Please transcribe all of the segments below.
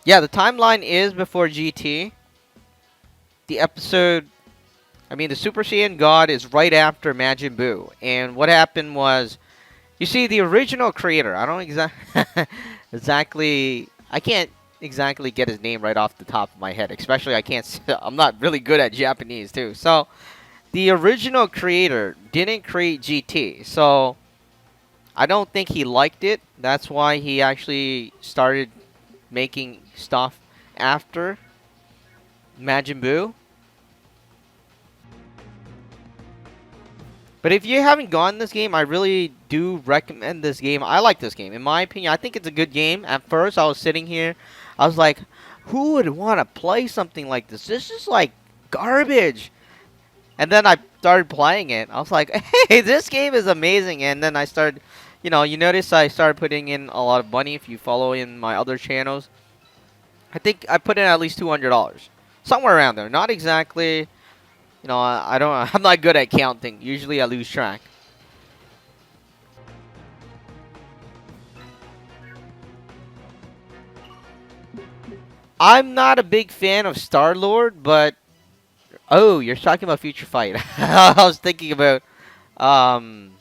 Yeah, the timeline is before GT. The episode, I mean, the Super Saiyan God is right after Majin Buu. And what happened was, you see, the original creator, I don't exactly, I can't exactly get his name right off the top of my head. Especially, I can't, I'm not really good at Japanese, too. So, the original creator didn't create GT. So, I don't think he liked it. That's why he actually started making stuff after Majin Buu. But if you haven't gotten this game, I really do recommend this game. I like this game. In my opinion, I think it's a good game. At first, I was sitting here. I was like, who would want to play something like this? This is like garbage. And then I started playing it. I was like, hey, this game is amazing. And then I started, you notice I started putting in a lot of money if you follow in my other channels. I think I put in at least $200. Somewhere around there. Not exactly. I don't. I'm not good at counting. Usually, I lose track. I'm not a big fan of Star-Lord, but oh, you're talking about Future Fight. I was thinking about um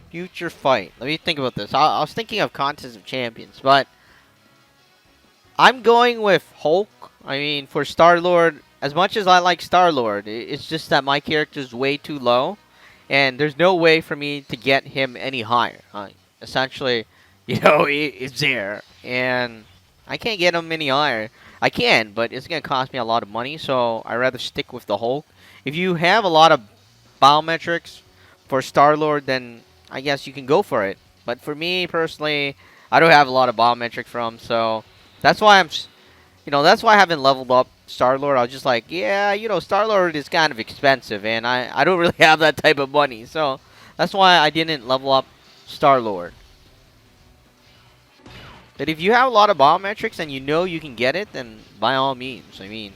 Future Fight. Let me think about this. I was thinking of Contest of Champions, but I'm going with Hulk. I mean, for Star-Lord, as much as I like Star-Lord, it's just that my character's way too low, and there's no way for me to get him any higher. Essentially, it's there, and I can't get him any higher. I can, but it's gonna cost me a lot of money, so I rather stick with the Hulk. If you have a lot of biometrics for Star-Lord, then I guess you can go for it. But for me personally, I don't have a lot of biometric from, so that's why that's why I haven't leveled up Star-Lord. I was just like, yeah, Star-Lord is kind of expensive, and I don't really have that type of money. So that's why I didn't level up Star-Lord. But if you have a lot of biometrics and you know you can get it, then by all means, I mean,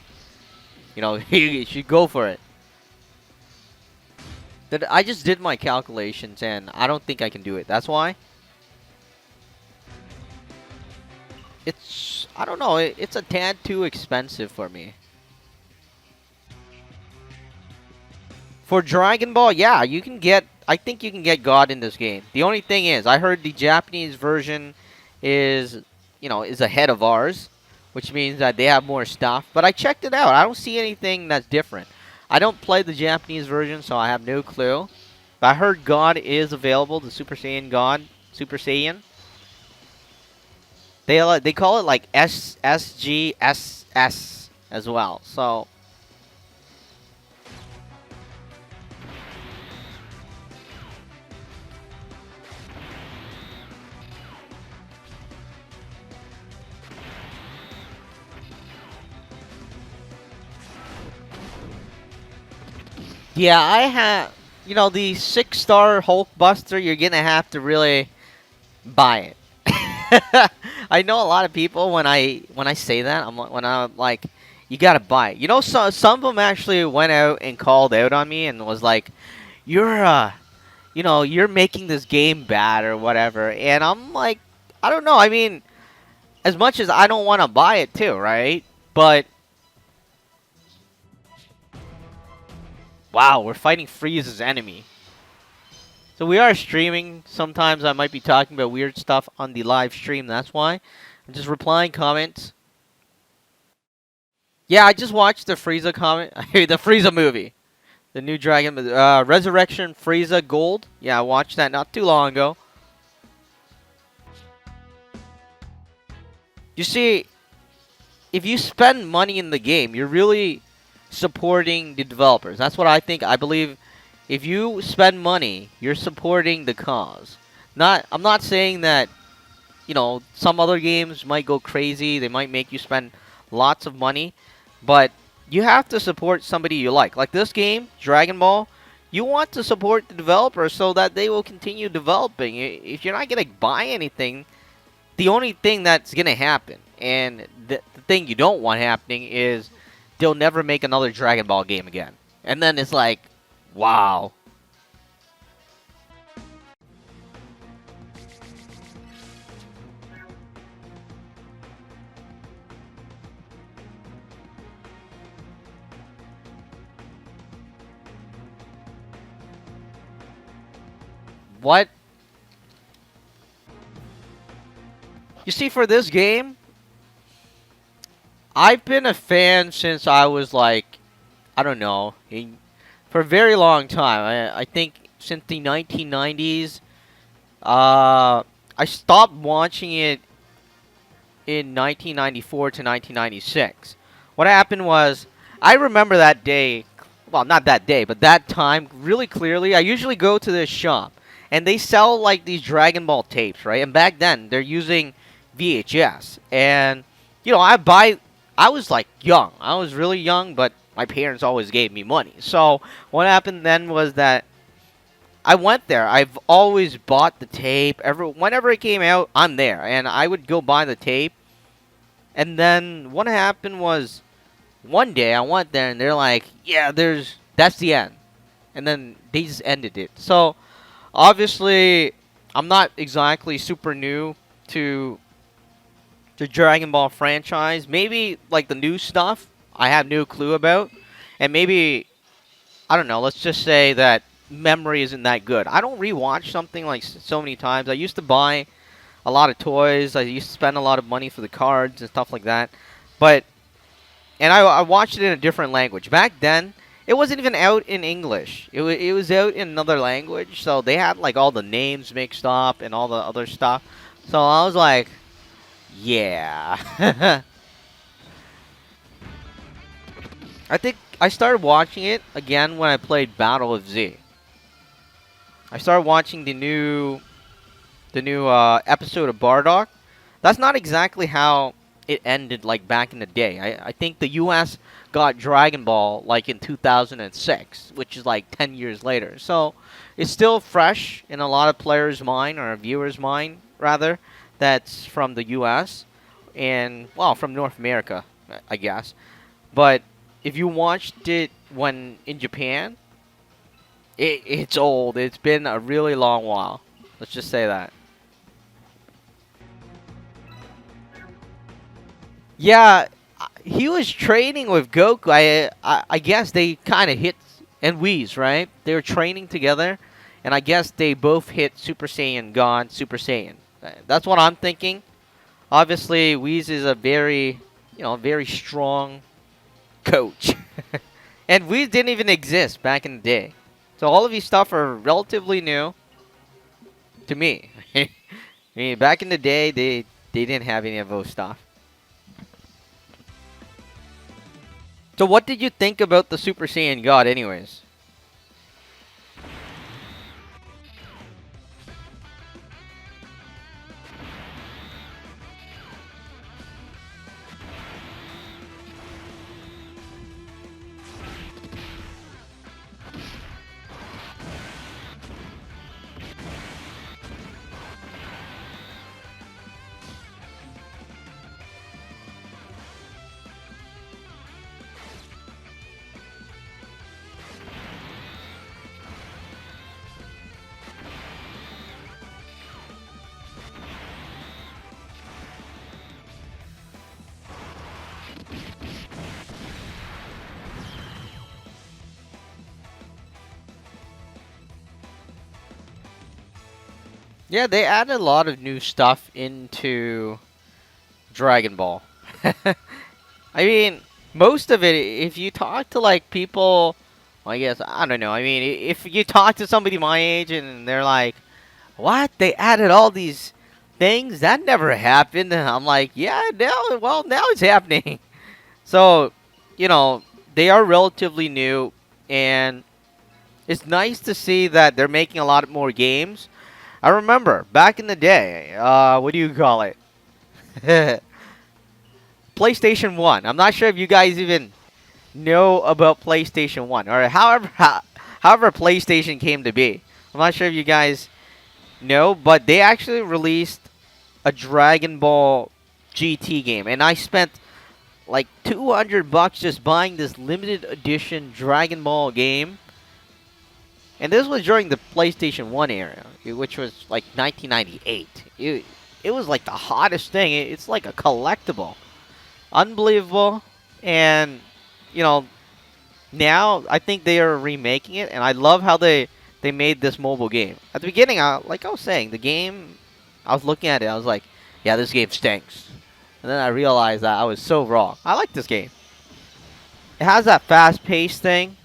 you should go for it. I just did my calculations, and I don't think I can do it. That's why. I don't know, it's a tad too expensive for me. For Dragon Ball, yeah, I think you can get God in this game. The only thing is, I heard the Japanese version is ahead of ours, which means that they have more stuff. But I checked it out. I don't see anything that's different. I don't play the Japanese version, so I have no clue. But I heard God is available, the Super Saiyan God, Super Saiyan. They call it like SSGSS as well. So yeah, I have the 6-star Hulk Buster. You're gonna have to really buy it. I know a lot of people when I say that when I'm like, you gotta buy it. Some of them actually went out and called out on me and was like, you're you're making this game bad or whatever. And I'm like, I don't know. I mean, as much as I don't want to buy it too, right? But wow, we're fighting Frieza's enemy. So we are streaming. Sometimes I might be talking about weird stuff on the live stream. That's why. I'm just replying comments. Yeah, I just watched the Frieza comment. The Frieza movie. The new Dragon. Resurrection Frieza Gold. Yeah, I watched that not too long ago. You see, if you spend money in the game, you're really supporting the developers. That's what I think. I believe if you spend money, you're supporting the cause. I'm not saying that, some other games might go crazy. They might make you spend lots of money. But you have to support somebody you like. Like this game, Dragon Ball, you want to support the developers so that they will continue developing. If you're not going to buy anything, the only thing that's going to happen, and the thing you don't want happening, is they'll never make another Dragon Ball game again. And then it's like, wow. what you see for this game, I've been a fan since I was like, I don't know, for a very long time. I think since the 1990s. I stopped watching it in 1994 to 1996. What happened was, I remember that day, well, not that day, but that time really clearly. I usually go to this shop, and they sell like these Dragon Ball tapes, right? And back then, they're using VHS. And, I was like young. I was really young, but my parents always gave me money. So, what happened then was that I went there. I've always bought the tape. Whenever it came out, I'm there. And I would go buy the tape. And then what happened was, one day I went there and they're like, yeah, that's the end. And then they just ended it. So obviously, I'm not exactly super new to the Dragon Ball franchise. Maybe like the new stuff I have no clue about. And maybe, I don't know, let's just say that memory isn't that good. I don't rewatch something like so many times. I used to buy a lot of toys. I used to spend a lot of money for the cards and stuff like that. But and I watched it in a different language. Back then, it wasn't even out in English. It was out in another language. So they had like all the names mixed up and all the other stuff. So I was like, yeah. I think I started watching it again when I played Battle of Z. I started watching the new episode of Bardock. That's not exactly how it ended like back in the day. I think the US got Dragon Ball like in 2006, which is like 10 years later. So it's still fresh in a lot of players' mind, or viewers' mind rather, that's from the US and, well, from North America, I guess. But if you watched it when in Japan, it's old. It's been a really long while. Let's just say that. Yeah, he was training with Goku. I guess they kind of hit, and Whis, right? They were training together, and I guess they both hit Super Saiyan God, Super Saiyan. That's what I'm thinking. Obviously, Whis is a very strong coach. And Whis didn't even exist back in the day. So all of these stuff are relatively new to me. I mean, back in the day, they didn't have any of those stuff. So what did you think about the Super Saiyan God anyways? Yeah, they added a lot of new stuff into Dragon Ball. I mean, most of it, if you talk to like people, well, I guess, I don't know. I mean, if you talk to somebody my age and they're like, what? They added all these things? That never happened. And I'm like, yeah, now it's happening. So, you know, they are relatively new, and it's nice to see that they're making a lot more games. I remember back in the day, what do you call it? PlayStation 1. I'm not sure if you guys even know about PlayStation 1, or however PlayStation came to be. I'm not sure if you guys know, but they actually released a Dragon Ball GT game, and I spent like $200 just buying this limited edition Dragon Ball game. And this was during the PlayStation 1 era, which was like 1998. It was like the hottest thing. It's like a collectible. Unbelievable. And, you know, now I think they are remaking it, and I love how they they made this mobile game. At the beginning, like I was saying, the game, I was looking at it, I was like, yeah, this game stinks. And then I realized that I was so wrong. I like this game. It has that fast-paced thing.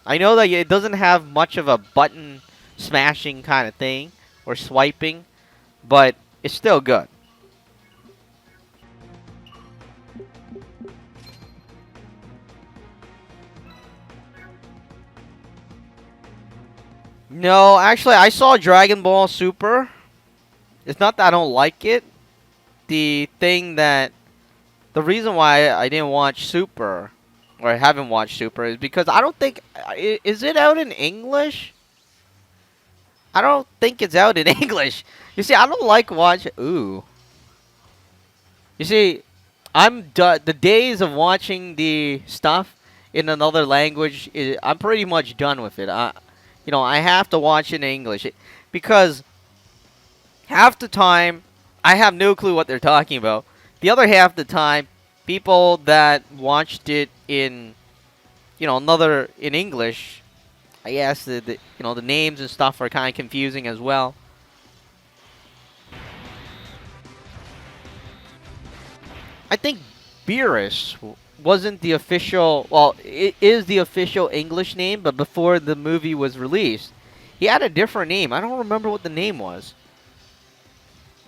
I know that it doesn't have much of a button smashing kind of thing or swiping, but it's still good. No, actually, I saw Dragon Ball Super. It's not that I don't like it. The reason why I didn't watch Super, or I haven't watched Super, is because I don't think, is it out in English? I don't think it's out in English. You see, I don't like watching, ooh. You see, I'm done. The days of watching the stuff in another language, I'm pretty much done with it. I have to watch in English because half the time I have no clue what they're talking about. The other half the time, people that watched it in, another in English, I guess the names and stuff are kind of confusing as well. I think Beerus wasn't the official. Well, it is the official English name, but before the movie was released, he had a different name. I don't remember what the name was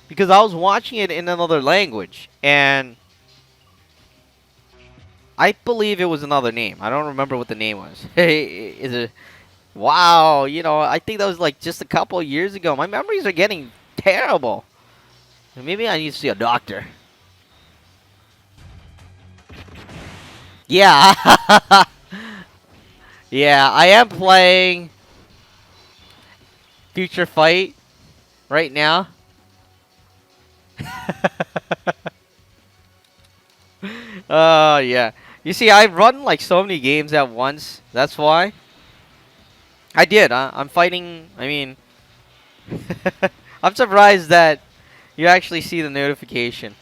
because I was watching it in another language, and I believe it was another name. I don't remember what the name was. Is it? Wow, I think that was like just a couple of years ago. My memories are getting terrible. Maybe I need to see a doctor. Yeah. Yeah, I am playing Future Fight right now. Oh, yeah. You see, I run like so many games at once. That's why. I did. I'm fighting. I mean, I'm surprised that you actually see the notification.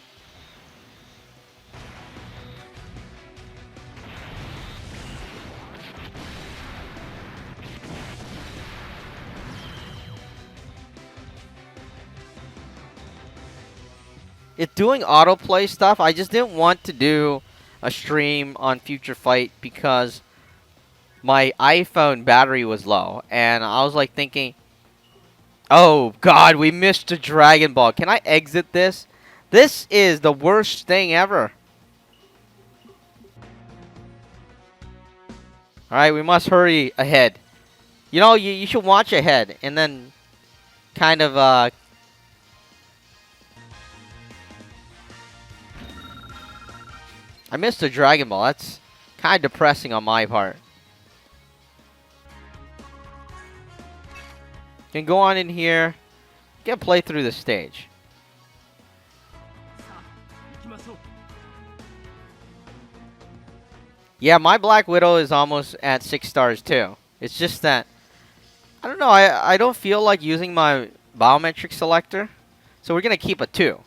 It's doing autoplay stuff. I just didn't want to do a stream on Future Fight because my iPhone battery was low. And I was like thinking, oh god, we missed a Dragon Ball. Can I exit this? This is the worst thing ever. Alright, we must hurry ahead. You should watch ahead and then kind of I missed a Dragon Ball. That's kind of depressing on my part. Can go on in here. Get play through the stage. Yeah, my Black Widow is almost at 6 stars too. It's just that I don't know. I don't feel like using my biometric selector, so we're gonna keep a 2.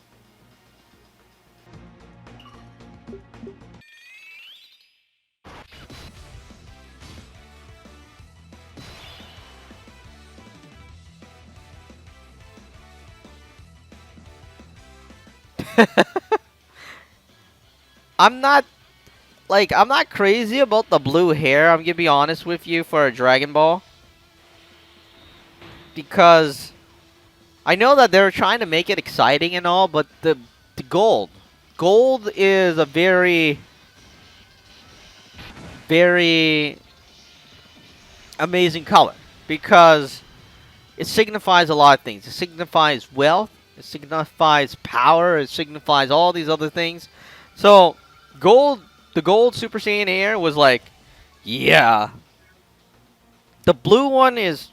I'm not crazy about the blue hair. I'm gonna be honest with you for a Dragon Ball. Because I know that they're trying to make it exciting and all, but the gold. Gold is a very, very amazing color. Because it signifies a lot of things. It signifies wealth. It signifies power. It signifies all these other things. So, the gold Super Saiyan Air was like, yeah. The blue one is,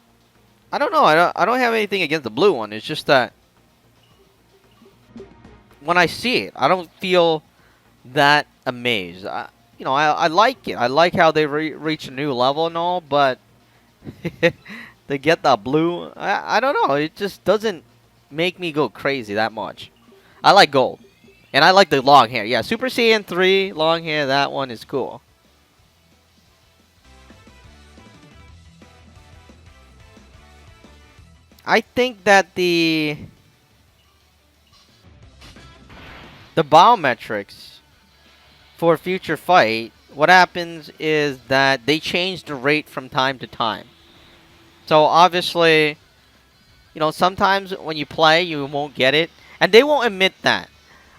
I don't know. I don't have anything against the blue one. It's just that when I see it, I don't feel that amazed. I like it. I like how they reach a new level and all, but they get the blue. I don't know. It just doesn't make me go crazy that much. I like gold. And I like the long hair. Yeah, Super Saiyan 3, long hair, that one is cool. I think that the biometrics for future fight, what happens is that they change the rate from time to time. So obviously, sometimes when you play, you won't get it, and they won't admit that.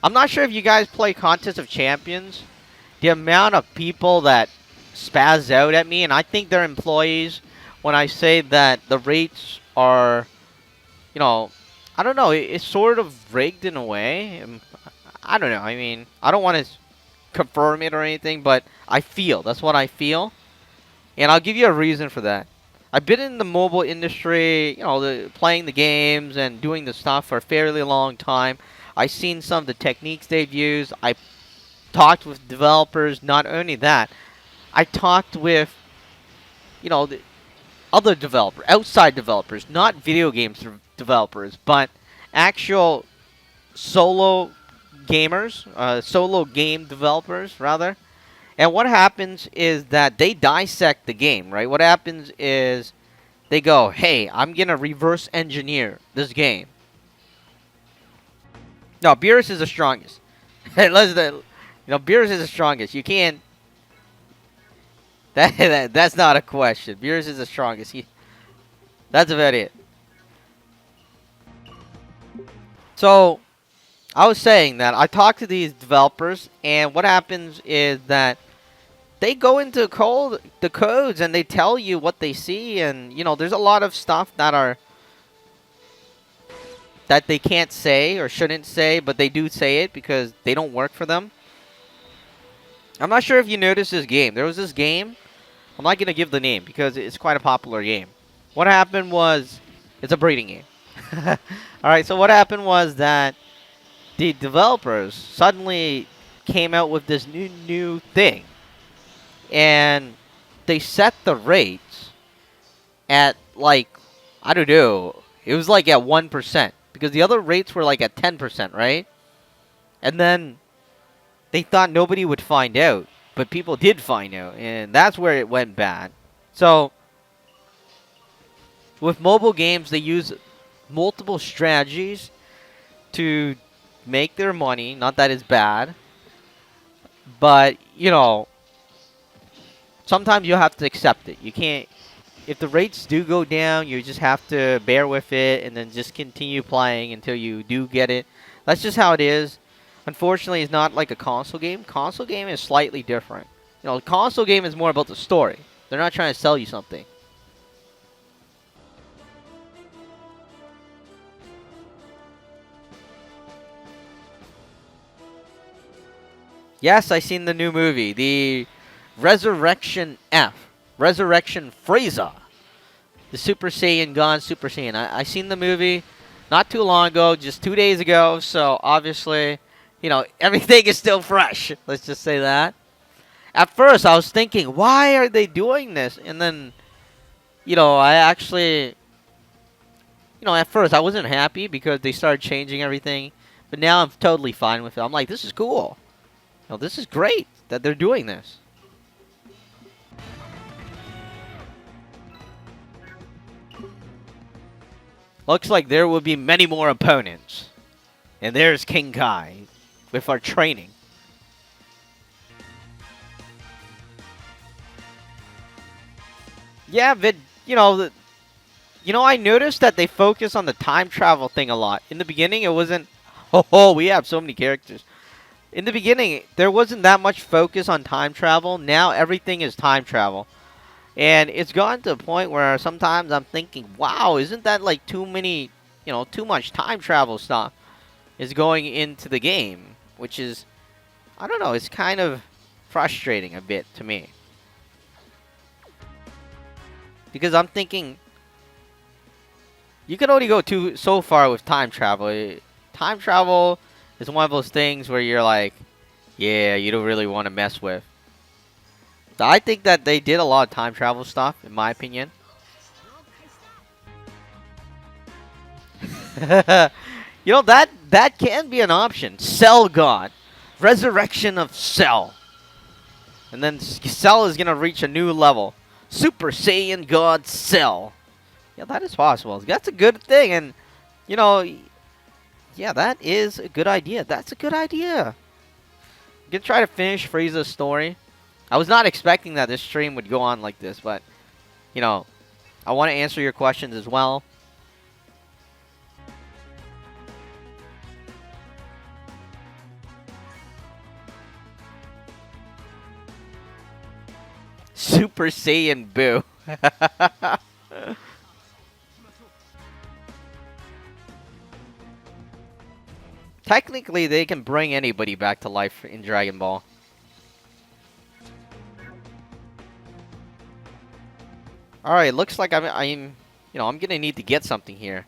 I'm not sure if you guys play Contest of Champions. The amount of people that spaz out at me, and I think they're employees, when I say that the rates are, you know, I don't know, it's sort of rigged in a way. I don't know. I mean, I don't want to confirm it or anything, but I feel. That's what I feel. And I'll give you a reason for that. I've been in the mobile industry, playing the games and doing the stuff for a fairly long time. I've seen some of the techniques they've used. I talked with developers. Not only that, I talked with, the other developers, outside developers, not video games developers, but actual solo gamers, solo game developers, rather. And what happens is that they dissect the game, right? What happens is they go, hey, I'm going to reverse engineer this game. No, Beerus is the strongest. Beerus is the strongest. You can't. That's not a question. Beerus is the strongest. That's about it. So, I was saying that I talked to these developers, and what happens is that they go into the codes and they tell you what they see, and there's a lot of stuff that they can't say or shouldn't say, but they do say it because they don't work for them. I'm not sure if you noticed this game. There was this game. I'm not going to give the name because it's quite a popular game. What happened was, it's a breeding game. Alright, so what happened was that the developers suddenly came out with this new thing. And they set the rates at, like, I don't know. It was like at 1%. Because the other rates were like at 10%, right? And then they thought nobody would find out. But people did find out. And that's where it went bad. So, with mobile games, they use multiple strategies to make their money. Not that it's bad. But, sometimes you have to accept it. You can't. If the rates do go down, you just have to bear with it and then just continue playing until you do get it. That's just how it is. Unfortunately, it's not like a console game. Console game is slightly different. A console game is more about the story. They're not trying to sell you something. Yes, I seen the new movie, the Resurrection FREIZA, the Super Saiyan gone Super Saiyan. I seen the movie not too long ago, just 2 days ago. So obviously, everything is still fresh. Let's just say that. At first, I was thinking, why are they doing this? And then, I actually, at first I wasn't happy because they started changing everything. But now I'm totally fine with it. I'm like, this is cool. This is great that they're doing this. Looks like there will be many more opponents. And there's King Kai with our training. Yeah, but, I noticed that they focus on the time travel thing a lot. In the beginning, it wasn't, oh, we have so many characters. In the beginning, there wasn't that much focus on time travel. Now everything is time travel. And it's gotten to a point where sometimes I'm thinking, wow, isn't that like too much time travel stuff is going into the game? Which is, I don't know, it's kind of frustrating a bit to me. Because I'm thinking, you can only go so far with time travel. Time travel is one of those things where you're like, yeah, you don't really want to mess with. So I think that they did a lot of time travel stuff, in my opinion. That can be an option. Cell God. Resurrection of Cell. And then Cell is going to reach a new level. Super Saiyan God Cell. Yeah, that is possible. That's a good thing, and you know, yeah, that is a good idea. That's a good idea. I'm gonna try to finish Frieza's story. I was not expecting that this stream would go on like this, but you know, I want to answer your questions as well. Super Saiyan Boo. Technically, they can bring anybody back to life in Dragon Ball. All right, looks like I'm gonna need to get something here.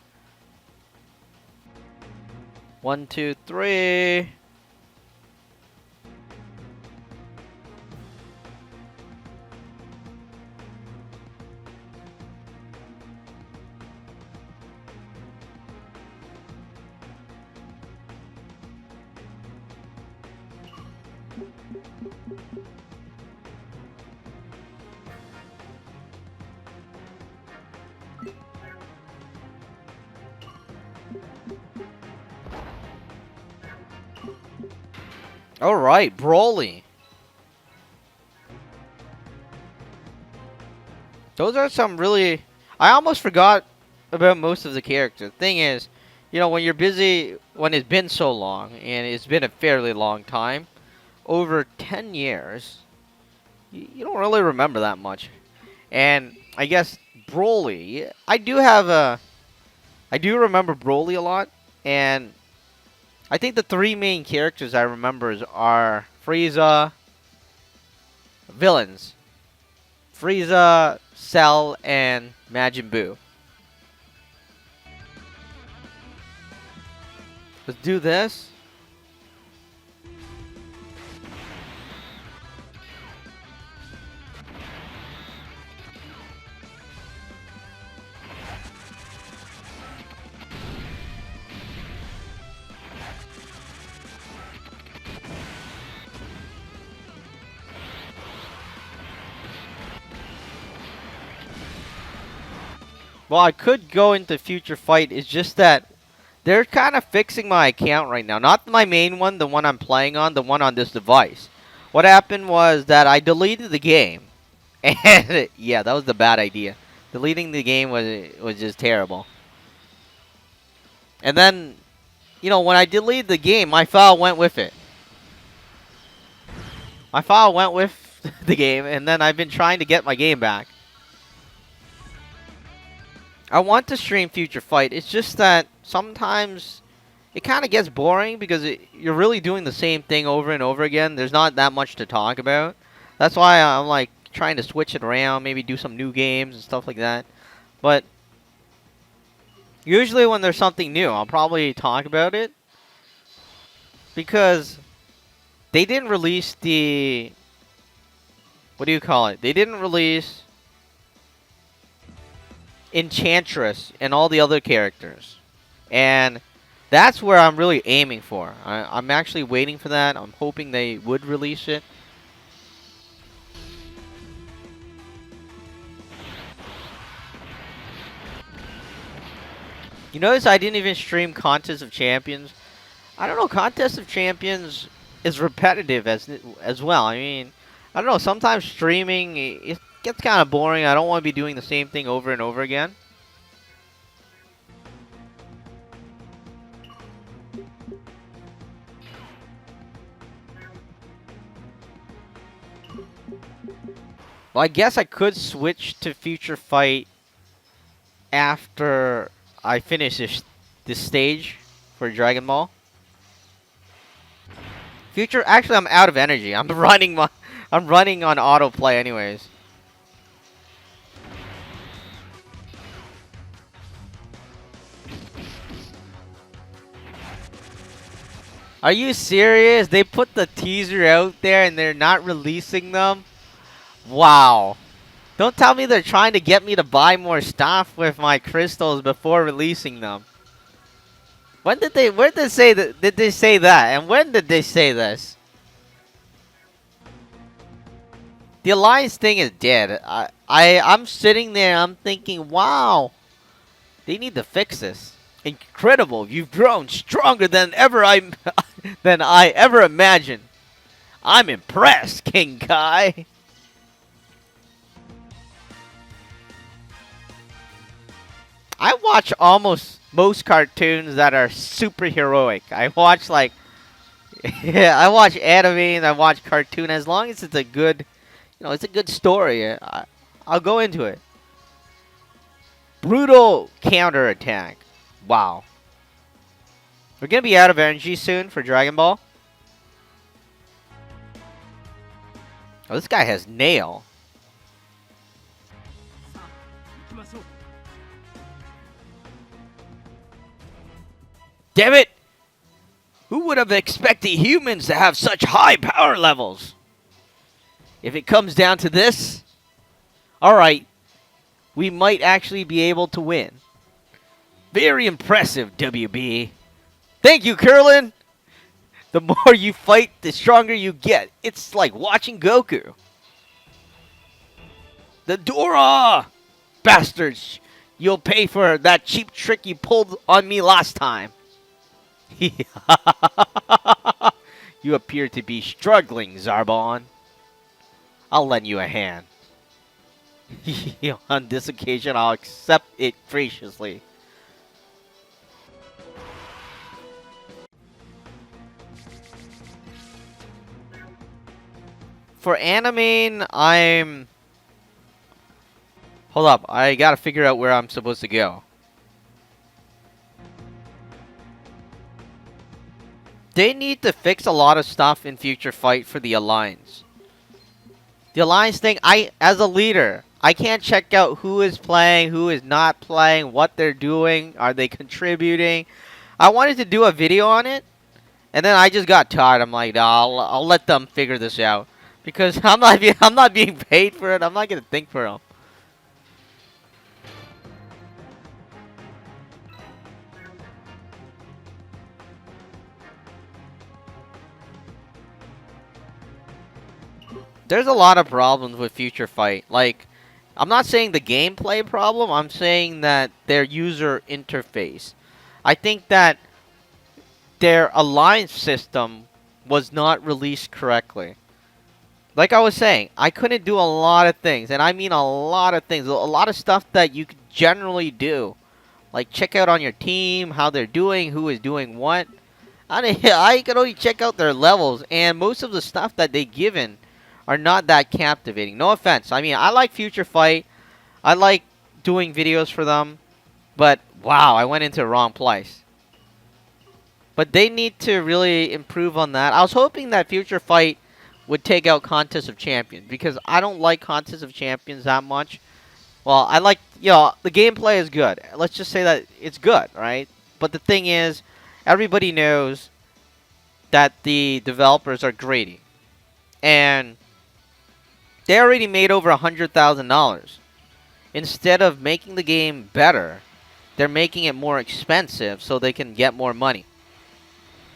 1, 2, 3. All right, Broly. Those are some really. I almost forgot about most of the characters. Thing is, when you're busy, when it's been so long, and it's been a fairly long time, over 10 years, you don't really remember that much. And I guess Broly, I do remember Broly a lot, and I think the three main characters I remember are Frieza, villains, Frieza, Cell, and Majin Buu. Let's do this. Well, I could go into future fight. It's just that they're kind of fixing my account right now. Not my main one, the one I'm playing on, the one on this device. What happened was that I deleted the game. And yeah, that was the bad idea. Deleting the game was just terrible. And then, when I deleted the game, my file went with it. My file went with the game, and then I've been trying to get my game back. I want to stream Future Fight. It's just that sometimes it kind of gets boring because you're really doing the same thing over and over again. There's not that much to talk about. That's why I'm like trying to switch it around, maybe do some new games and stuff like that. But usually when there's something new, I'll probably talk about it because they didn't release the what do you call it? They didn't release Enchantress and all the other characters. And that's where I'm really aiming for. I'm actually waiting for that. I'm hoping they would release it. You notice I didn't even stream Contest of Champions. I don't know, Contest of Champions is repetitive as well. I mean, I don't know, sometimes streaming, it gets kind of boring. I don't want to be doing the same thing over and over again. Well, I guess I could switch to Future Fight after I finish this stage for Dragon Ball. Actually, I'm out of energy. I'm running on autoplay anyways. Are you serious? They put the teaser out there and they're not releasing them? Wow. Don't tell me they're trying to get me to buy more stuff with my crystals before releasing them. Where did they say that? Did they say that? And when did they say this? The Alliance thing is dead. I'm sitting there, I'm thinking, wow. They need to fix this. Incredible. You've grown stronger than than I ever imagined. I'm impressed, King Kai. I watch almost most cartoons that are superheroic. I watch like yeah, I watch anime and I watch cartoon as long as it's a good, it's a good story. I'll go into it. Brutal counterattack. Wow. We're gonna be out of energy soon for Dragon Ball. Oh, this guy has nail. Damn it! Who would have expected humans to have such high power levels? If it comes down to this, alright, we might actually be able to win. Very impressive, WB. Thank you, Curlin! The more you fight, the stronger you get. It's like watching Goku. The Dora! Bastards! You'll pay for that cheap trick you pulled on me last time. You appear to be struggling, Zarbon. I'll lend you a hand. On this occasion, I'll accept it graciously. For animating, I'm... Hold up, I gotta figure out where I'm supposed to go. They need to fix a lot of stuff in Future Fight for the Alliance. The Alliance thing, as a leader, I can't check out who is playing, who is not playing, what they're doing, are they contributing. I wanted to do a video on it, and then I just got tired. I'm like, nah, I'll let them figure this out. Because I'm not being paid for it, I'm not going to think for them. There's a lot of problems with Future Fight. Like, I'm not saying the gameplay problem, I'm saying that their user interface. I think that their alliance system was not released correctly. Like I was saying, I couldn't do a lot of things, and I mean a lot of things. A lot of stuff that you could generally do. Like, check out on your team, how they're doing, who is doing what. I could only check out their levels, and most of the stuff that they given are not that captivating. No offense. I mean, I like Future Fight. I like doing videos for them. But, wow, I went into the wrong place. But they need to really improve on that. I was hoping that Future Fight would take out Contest of Champions, because I don't like Contest of Champions that much. Well, I like, the gameplay is good. Let's just say that it's good, right? But the thing is, everybody knows that the developers are greedy. And they already made over $100,000. Instead of making the game better, they're making it more expensive so they can get more money.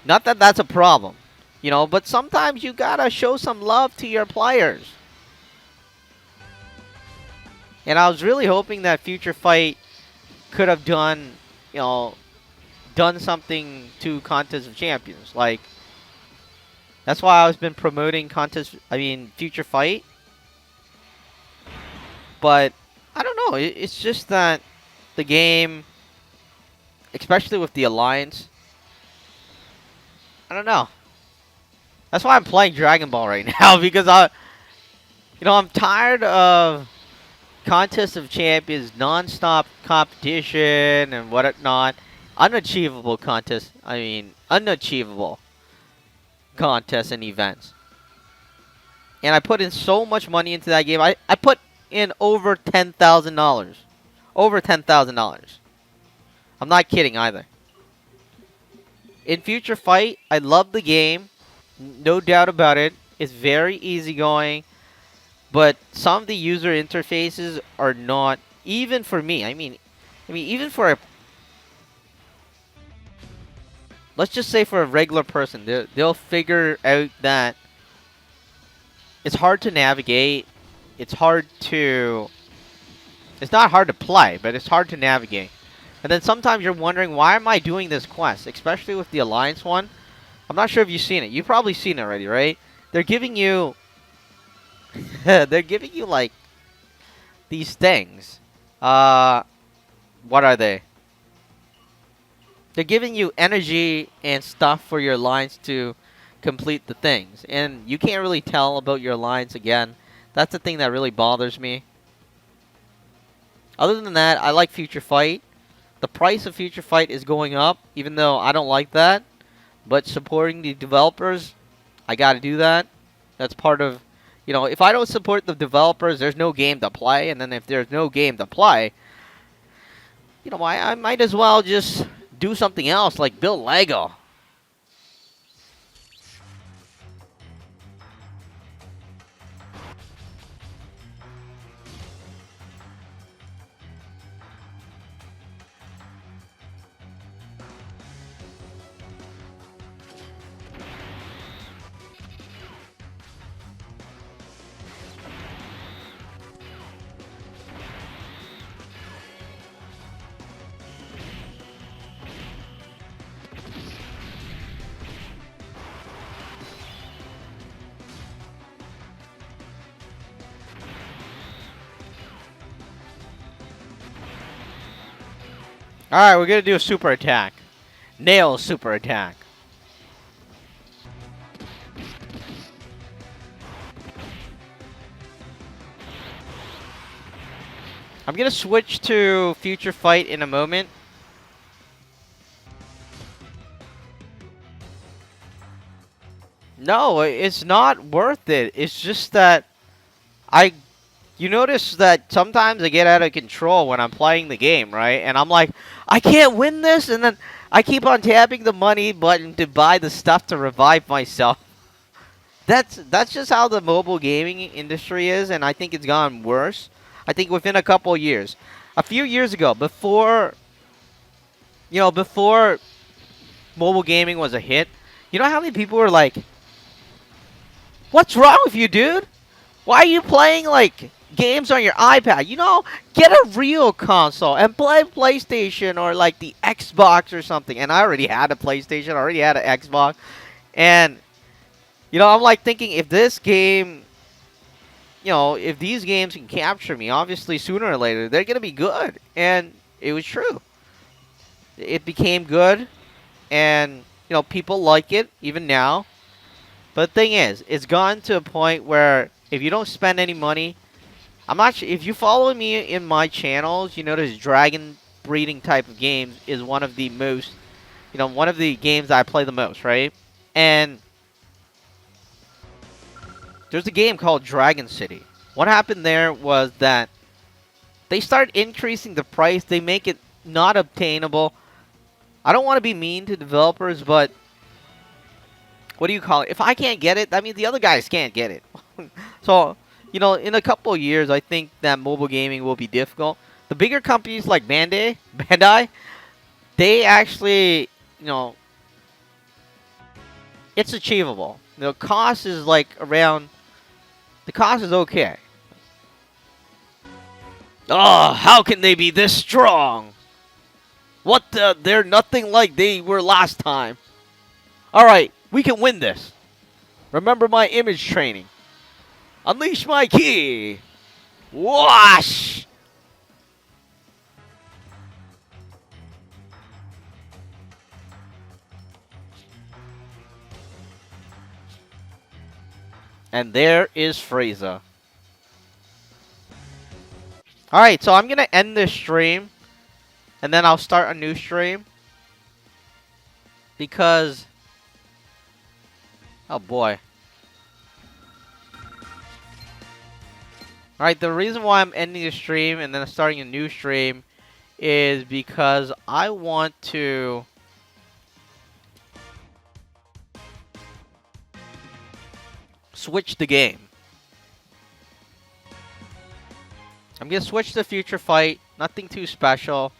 Not that that's a problem, but sometimes you gotta show some love to your players. And I was really hoping that Future Fight could have done something to Contest of Champions. Like, that's why I've been promoting Future Fight. But, I don't know. It's just that the game, especially with the Alliance, I don't know. That's why I'm playing Dragon Ball right now, because I'm tired of Contest of Champions, non-stop competition and whatnot. Unachievable contests and events. And I put in so much money into that game. I put in over $10,000. Over $10,000. I'm not kidding either. In Future Fight, I love the game. No doubt about it. It's very easygoing. But some of the user interfaces are not, even for me. I mean, even for let's just say for a regular person, they'll figure out that it's hard to navigate. It's not hard to play, but it's hard to navigate. And then sometimes you're wondering, why am I doing this quest? Especially with the Alliance one. I'm not sure if you've seen it. You've probably seen it already, right? They're giving you... they're giving you, like, these things. What are they? They're giving you energy and stuff for your lines to complete the things. And you can't really tell about your lines again. That's the thing that really bothers me. Other than that, I like Future Fight. The price of Future Fight is going up, even though I don't like that. But supporting the developers, I gotta do that. That's part of, you know, if I don't support the developers, there's no game to play. And then if there's no game to play, you know, I might as well just do something else, like build Lego. Alright, we're gonna do a super attack. Nail super attack. I'm gonna switch to Future Fight in a moment. No, it's not worth it. It's just that you notice that sometimes I get out of control when I'm playing the game, right? And I'm like, I can't win this, and then I keep on tapping the money button to buy the stuff to revive myself. That's just how the mobile gaming industry is, and I think it's gotten worse. I think within a couple of years. A few years ago, before mobile gaming was a hit, you know how many people were like, "What's wrong with you, dude? Why are you playing like games on your iPad? You know, get a real console and play PlayStation or like the Xbox or something." And I already had a PlayStation, I already had an Xbox, and you know, I'm like thinking, if this game, you know, if these games can capture me, obviously sooner or later they're gonna be good. And it was true. It became good, and you know, people like it even now. But the thing is, it's gotten to a point where if you don't spend any money, I'm not sure if you follow me in my channels, you notice dragon breeding type of games is one of the most, you know, one of the games that I play the most, right? And there's a game called Dragon City. What happened there was that they start increasing the price. They make it not obtainable. I don't want to be mean to developers, but what do you call it? If I can't get it, that means the other guys can't get it. So, you know, in a couple of years, I think that mobile gaming will be difficult. The bigger companies like Bandai, they actually, you know, it's achievable. The cost is like around, the cost is okay. Oh, how can they be this strong? What the? They're nothing like they were last time. Alright, we can win this. Remember my image training. Unleash my key. Wash! And there is FREIZA. Alright, so I'm going to end this stream. And then I'll start a new stream. Because... oh boy. Alright, the reason why I'm ending the stream and then starting a new stream is because I want to switch the game. I'm going to switch to Future Fight. Nothing too special.